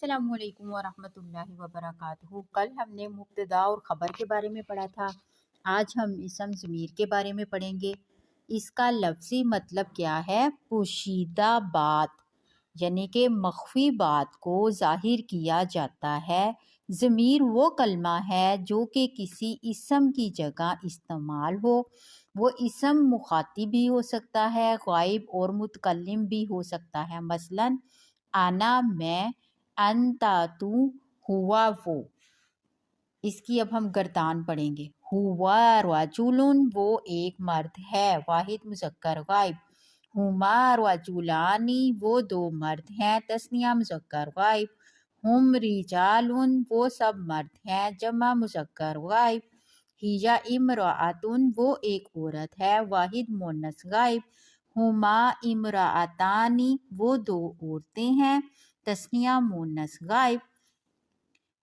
السلام علیکم ورحمۃ اللہ وبرکاتہ۔ کل ہم نے مبتدا اور خبر کے بارے میں پڑھا تھا۔ آج ہم اسم ضمیر کے بارے میں پڑھیں گے۔ اس کا لفظی مطلب کیا ہے؟ پوشیدہ بات، یعنی کہ مخفی بات کو ظاہر کیا جاتا ہے۔ ضمیر وہ کلمہ ہے جو کہ کسی اسم کی جگہ استعمال ہو۔ وہ اسم مخاطب بھی ہو سکتا ہے، غائب اور متکلم بھی ہو سکتا ہے۔ مثلاً انا میں، انتا تو، ہوا وہ۔ اس کی اب ہم گردان پڑھیں گے۔ ہوا رجل، وہ ایک مرد ہے، واحد مذکر غائب۔ ہما رجلانی، وہ دو مرد ہیں، تثنیہ مذکر غائب۔ ہم رجال، وہ سب مرد ہیں، جمع مذکر غائب۔ ہی امرأۃ، وہ ایک عورت ہے، واحد مؤنث غائب۔ ہما امرأتانی، وہ دو عورتیں ہیں، تثنیہ مؤنث غائب۔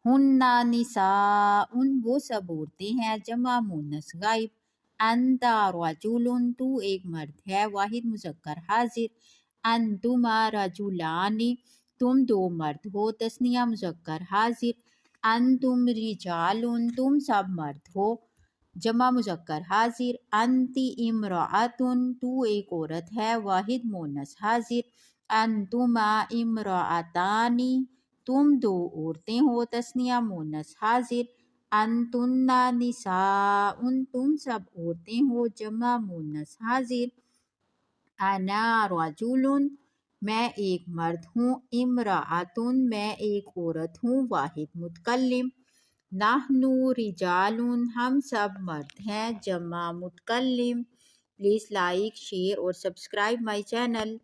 ہن نساء، وہ سب عورتیں ہیں، جمع مؤنث غائب۔ انت رجل، تو ایک مرد ہے، واحد مذکر حاضر۔ انتما رجلان، تم دو مرد ہو، تثنیہ مذکر حاضر۔ انتم رجال، تم سب مرد ہو، جمع مذکر حاضر۔ انتی امرأۃ، تو ایک عورت ہے، واحد مؤنث حاضر۔ انتما امرأتان، تم دو عورتیں ہو، تثنیہ مؤنث حاضر۔ انتن نساء، تم سب عورتیں ہو، جمع مؤنث حاضر۔ انا رجل، میں ایک مرد ہوں۔ امرأۃ، میں ایک عورت ہوں، واحد متکلم۔ نحن رجال، ہم سب مرد ہیں، جمع متکلم۔ پلیز لائک، شیئر اور سبسکرائب مائی چینل۔